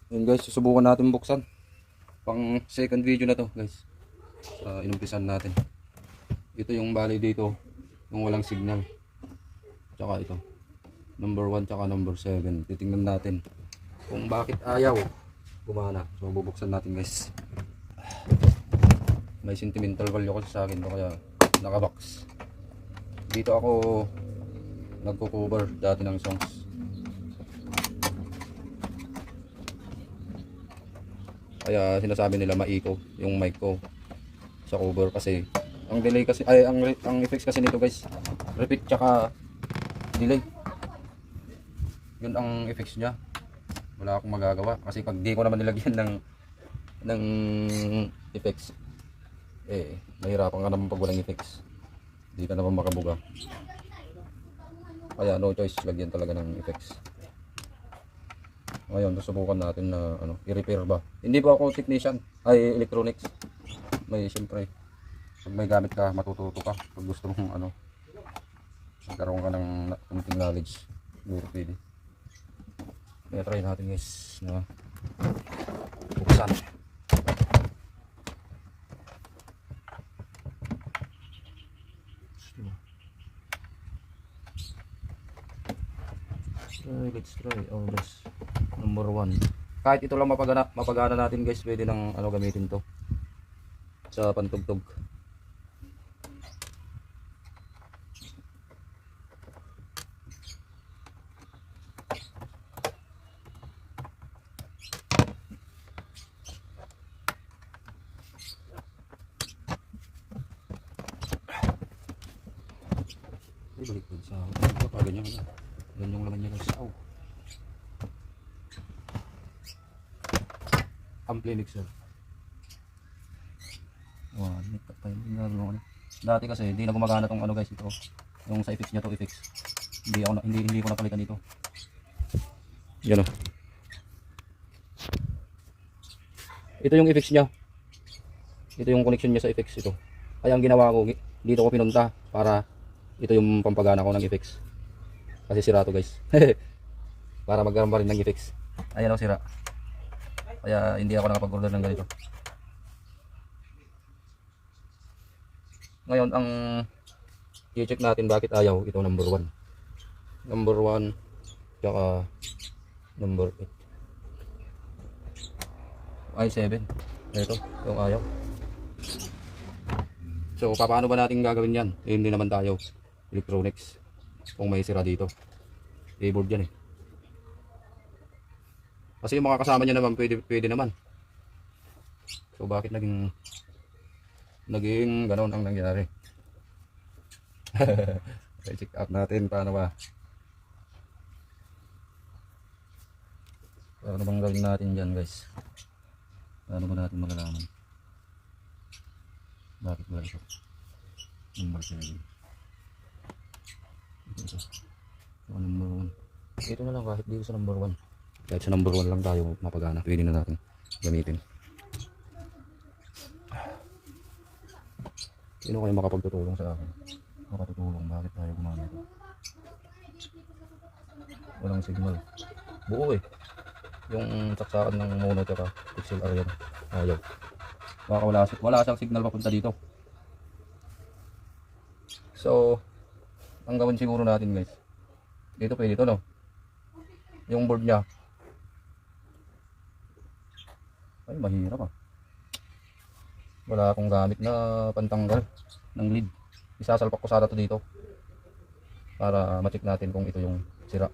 Yun guys, susubukan natin buksan. Pang second video na to guys. Inumpisan natin. Ito yung bali dito, yung walang signal. Tsaka ito. Number 1 tsaka number 7. Titingnan natin kung bakit ayaw gumana. So bubuksan natin guys. May sentimental value kasi sa akin to, kaya nakabox. Dito ako nagko-cover dati ng songs. Kaya sinasabi nila maiko yung mic ko sa cover kasi ang delay kasi ay ang effects kasi nito guys, repeat tsaka delay. Yun ang effects niya. Wala akong magagawa kasi pag di ko naman nilagyan ng effects, mahirapan ka naman pag walang effects. Di ka naman makabuga. Kaya no choice, lagyan talaga ng effects. Ngayon, susubukan natin na i-repair ba. Hindi ba ako technician, ay electronics. Siyempre, pag may gamit ka, matututo ka. Pag gusto mong magkaroon ka ng kunting knowledge, siguro pwede. Kaya try natin guys na buksan. Let's try all this. Number 1. Kahit ito lang mapagana natin guys, pwede nang gamitin to sa pantugtog. Balik din sa ganyan na. Yan yung laman niya guys. Ampli mixer. Dati kasi hindi na gumagana tong guys ito. Yung sa effects niya to effects. Hindi ko napalitan dito. Yan Ito yung effects niya. Ito yung connection niya sa effects ito. Kaya ang ginawa ko, dito ko pinunta para ito yung pampagana ko ng effects. Kasi sira to guys. Para magkaroon pa rin ng effects. Ayan sira. Kaya hindi ako nakapag-order ng ganito. Ngayon ang i-check natin bakit ayaw ito number 1. Number 1 tsaka number 8. Ay 7. Ito yung ayaw. So paano ba natin gagawin yan? Hindi naman tayo electronics. Kung may sira dito, keyboard yan kasi yung mga kasama niya naman pwede naman. So bakit naging ganon ang nangyari? Okay, check out natin paano bang gawin natin dyan guys. Paano ba natin malalaman bakit ba ito number 7? Ito number 1. Ito na lang, kahit dito sa number 1. Kahit sa number 1 lang tayo mapagana, pwede na natin gamitin. Sino kayo makapagtutulong sa akin? Makatutulong, bakit tayo gumana ito? Walang signal. Buo yung saksakan ng mono at pixel area. Ayaw. Baka wala siyang signal papunta dito. So ang gawin siguro natin guys, dito pwede ito yung board nya. Ay mahirap wala akong gamit na pantanggal ng lead. Isasalpak ko sana ito dito para ma-check natin kung ito yung sira.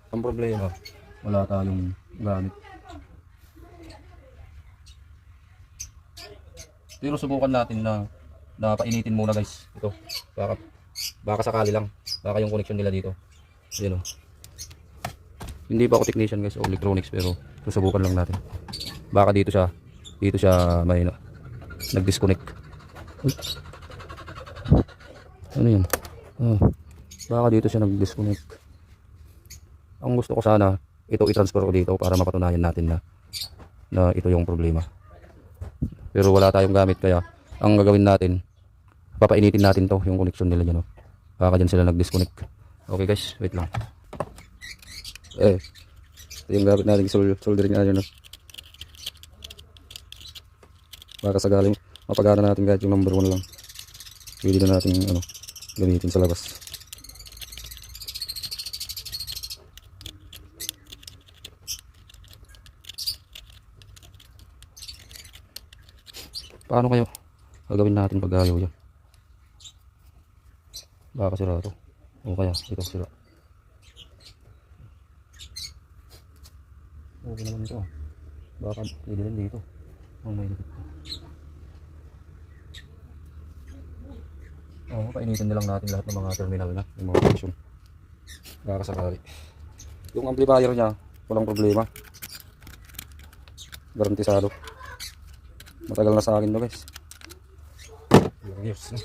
Ang problema, wala tayong gamit. Pero subukan natin na painitin muna guys ito. Baka sakali lang, baka yung connection nila dito. Ayun Hindi pa ako technician guys o electronics, pero susubukan lang natin. Baka dito siya may nag-disconnect. Ano yun? Baka dito siya nag-disconnect. Ang gusto ko sana ito i-transfer ko dito para mapatunayan natin na ito yung problema. Pero wala tayong gamit, kaya ang gagawin natin, papainitin natin to yung connection nila dyan. Baka dyan sila nag-disconnect. Okay guys, wait lang. Ito yung gamit natin soldering iron. No? Baka sagaling mapagana natin kahit yung number 1 lang. Pwede na natin ano, gamitin sa labas. Paano kayo gagawin natin pag ayaw yan? Baka sira ito. O kaya ito sira. Okay naman ito. Baka pwede rin dito. Ang may dikit ko. Oo, painitin na lang natin lahat ng mga terminal na. Yung mga function. Baka sakali. Yung amplifier niya, walang problema. Garantisado. Matagal na sa akin to guys. Years na.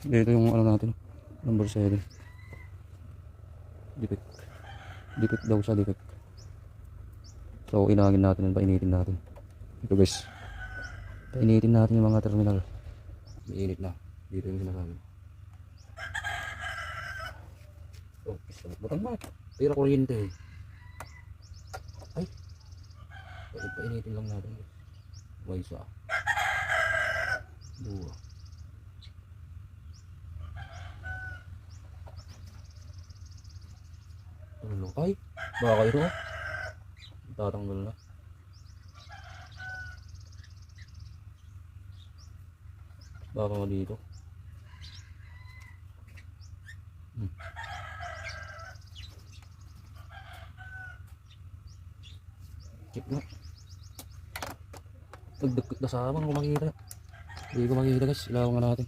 Dito yung ano natin. Number 7. Defect. Defect daw siya, defect. So inangin natin and painitin natin. Ito guys. Painitin natin yung mga terminal. Mainit na. Dito yung sinasabi. Oh, butang mo. Tira kuryente eh. Ay. Painitin lang natin. May isa. Dua. Tulo. Ay. Baka ito. Tatanggal na. Baka nga dito. Check na. Nagdagkot na sa amin kung makikita. Hindi ko makikita guys. Ilaw nga natin.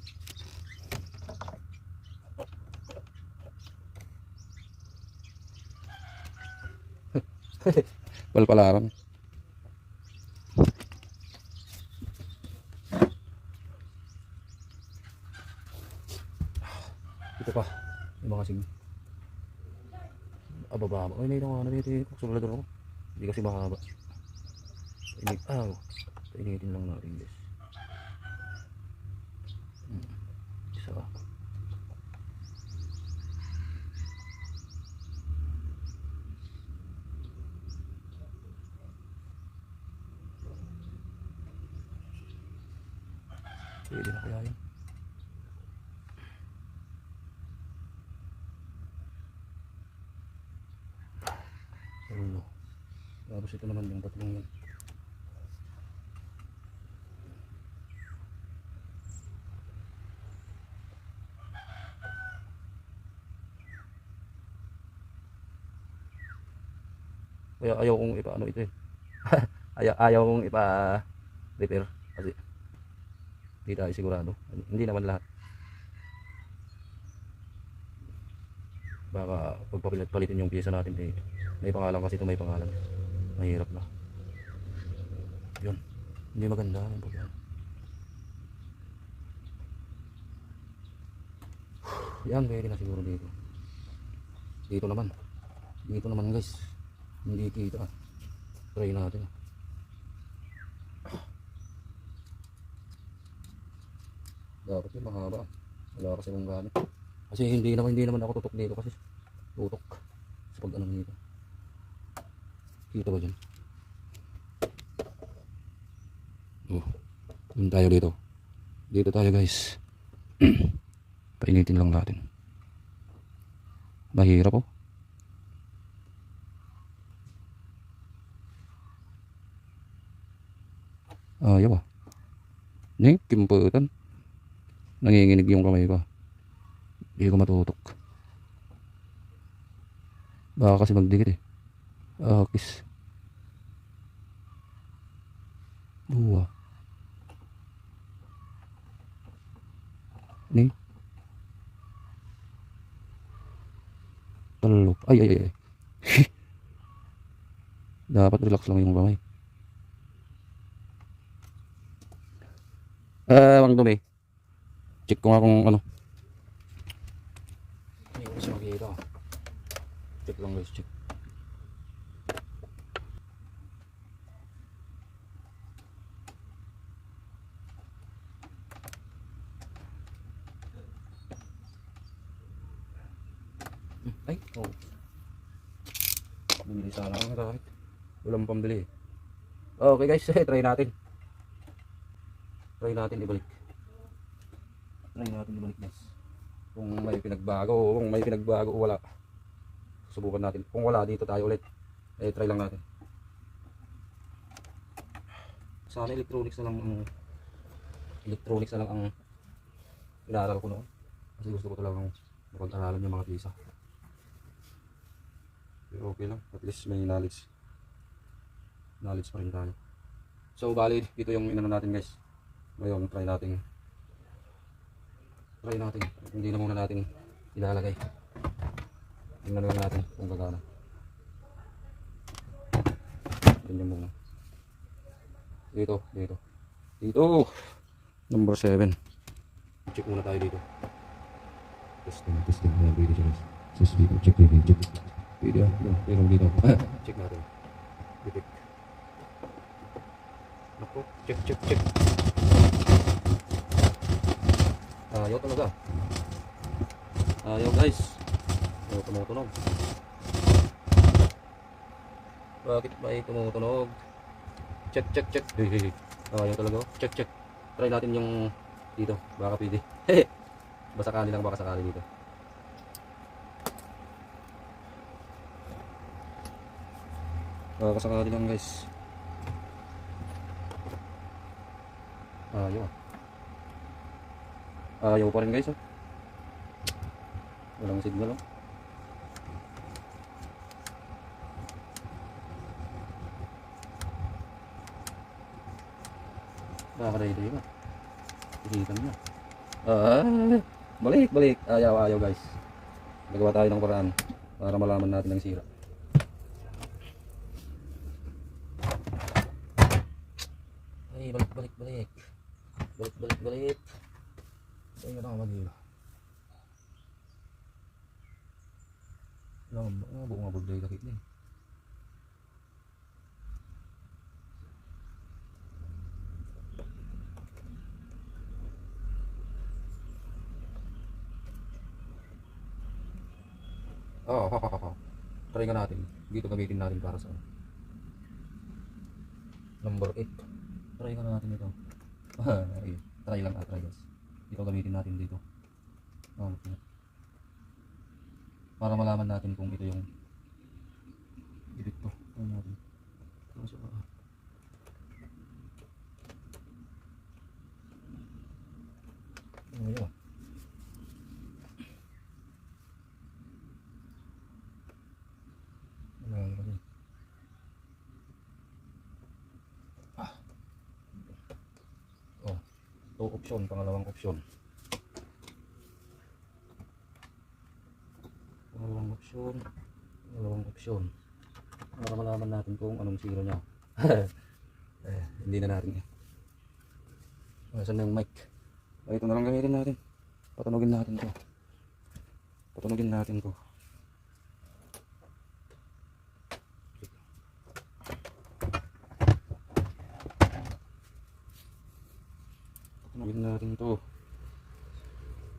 Palpalaran. Ito pa. Yung mga sig. Ababa. Ay, may nga na dito. Sulat ako. Hindi kasi mahaba. Painitin lang natin guys. Isa. Pwede na kaya yun. Ulo. Tapos ito naman yung tatlong yun. Kaya ayaw kong ipa-ano ito eh. ayaw kong ipa-repair. Kasi hindi tayo sigurado. Hindi naman lahat. Baka pagpapalitin yung pyesa natin eh. May pangalan kasi ito, may pangalan. Mahirap na. Yun. Hindi maganda yung pagkain. Yan, pwede na siguro dito. Dito naman. Dito naman guys. Hindi kita. Try natin. Dapat yung mahaba. Wala kasi kung gamit. Kasi hindi naman ako tutok dito kasi tutok sa pag anong dito. Kita ba dyan? Yun tayo dito. Dito tayo guys. Painitin lang natin. Mahirap oh. Ayaw ah. Ning, kimputan. Nanginginig yung kamay ko. Hindi ko matutok. Baka kasi magdikit eh. Kiss. Dua. Ning. Talo. Ay. Dapat relax lang yung kamay. Wang dumi. Check ko nga kung ano. Hindi ko kasi makikita. Check lang guys, check. Ay, oh. Bumili sana ako ng gamit. Walang pambili eh. Okay guys, try natin. Try natin ibalik. Try natin ibalik guys. Kung may pinagbago o wala. Subukan natin. Kung wala, dito tayo ulit. Try lang natin. Sana electronics na lang ang inaaral ko noon. Kasi gusto ko talagang mapag-aralan yung mga pisa. Pero okay lang. At least may knowledge. Knowledge pa rin tayo. So bali, dito yung inano natin guys. Ngayon, try natin. Hindi na muna natin ilalagay. Tingnan lang natin kung gagana. Ganyan muna. Dito. Number 7. Check muna tayo dito. Testing. Ayan, pwede siya guys. Check dito. Pwede pero dito. Check natin. Detect. Naku, check. Ayaw talaga. Ayaw guys. Tumutunog. Bakit ba tumutunog? Check. Ayaw talaga. Check. Try natin yung dito. Baka pwede. Baka sakali dito. Baka sakali lang guys. Ayaw pa rin guys. Walang signal. Nakakadayday na. Hihitan na. Balik. Ayaw guys. Nagawa tayo ng paraan para malaman natin ang sira. Ay, balik. Ayun na mag-ilo. Buong mabagday kakit na eh. Try nga natin. Dito gamitin natin para sa number 8. Try nga natin ito. Try guys. Dito gamitin natin dito. Para malaman natin kung ito yung dito. Try natin. Ayun. Option, pangalawang option. Para malaman natin kung anong sira niya. Hindi na natin saan na yung mic? Ito na lang gamitin natin. Patunogin natin to. Patunogin natin to.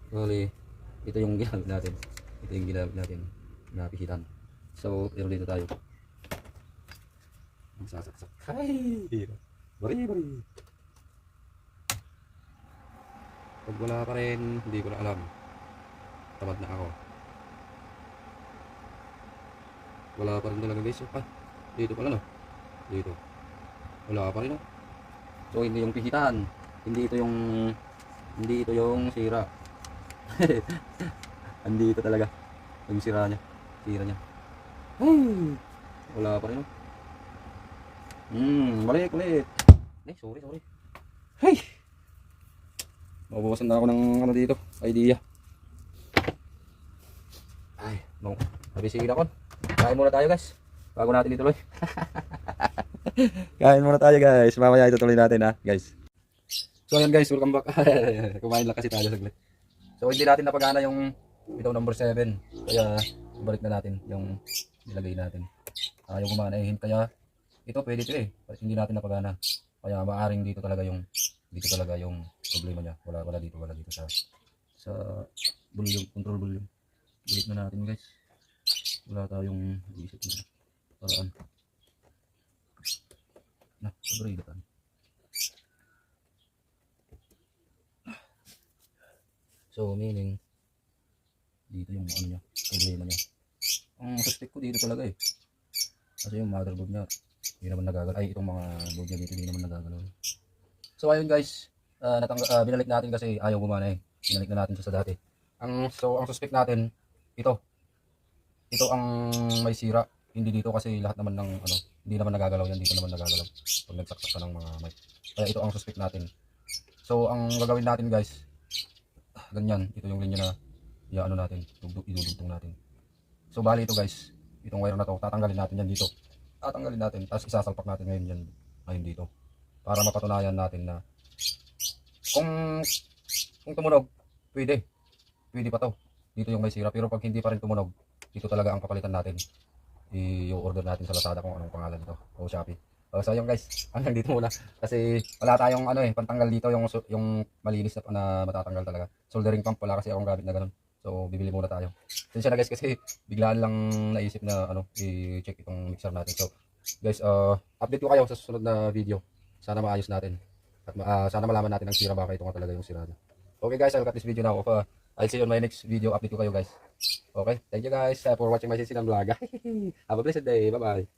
Bali, ito yung ginamit natin. Napihitan. So, pero dito tayo. Sasaksak. Hay! Bari. Pag wala pa rin, hindi ko na alam. Tamad na ako. Wala pa rin talaga guys. Dito pala no. Dito. Wala pa rin no. So, hindi yung pihitan. Hindi ito yung sira. Andito talaga yung sira niya. Ay, wala pa rin. Balik ulit. Sorry. Hey, mabukasan na ako ng ano dito, idea. Ay, nabisikin ako. Kain muna tayo guys, bago natin ituloy. Kain muna tayo guys, mamaya itutuloy natin guys. So ayan guys, welcome back. Kumain lang kasi tayo saglit. So hindi natin napagana yung ito number 7. Kaya balik na natin yung nilagay natin. Yung gumana kaya ito pwede ito hindi natin napagana. Kaya maaring dito talaga yung problema niya. Wala dito sa volume, control volume. Balik na natin guys. Wala tayong isip na. So meaning dito yung ano niya, problema niya. Ang suspect ko dito talaga eh. Kasi yung motherboard niya, hindi naman nagagalaw. Ay, itong mga board niya dito, hindi naman nagagalaw. So ayun guys, binalik natin kasi ayaw gumana eh. Binalik na natin siya sa dati. So ang suspect natin, ito. Ito ang may sira. Hindi dito kasi lahat naman ng ano, hindi naman nagagalaw yan. Dito naman nagagalaw. Pag nagsaksak ka ng mga mic. Kaya ito ang suspect natin. So ang gagawin natin guys, ganyan. Ito yung linya na ano natin, idudugtong natin. So bali ito guys, itong wire na to, tatanggalin natin yan dito. Tatanggalin natin, tapos isasalpak natin ngayon yan, ngayon dito. Para mapatunayan natin na kung tumunog, pwede. Pwede pa to. Dito yung may sira. Pero pag hindi pa rin tumunog, dito talaga ang papalitan natin. I-order natin sa Lazada kung anong pangalan nito o Shopee. So yun guys, hanggang dito muna. Kasi wala tayong ano pantanggal dito yung malinis na matatanggal talaga. Soldering pump wala kasi akong gamit na ganun. So bibili muna tayo. Sensya na guys kasi biglaan lang naisip na i-check itong mixer natin. So guys, update ko kayo sa susunod na video. Sana maayos natin. At sana malaman natin ang sira, baka ito nga talaga yung sira niya. Okay guys, I'll cut this video now. I'll see you on my next video. Update ko kayo guys. Okay, thank you guys for watching my Sisinan vlog. Have a blessed day. Bye bye.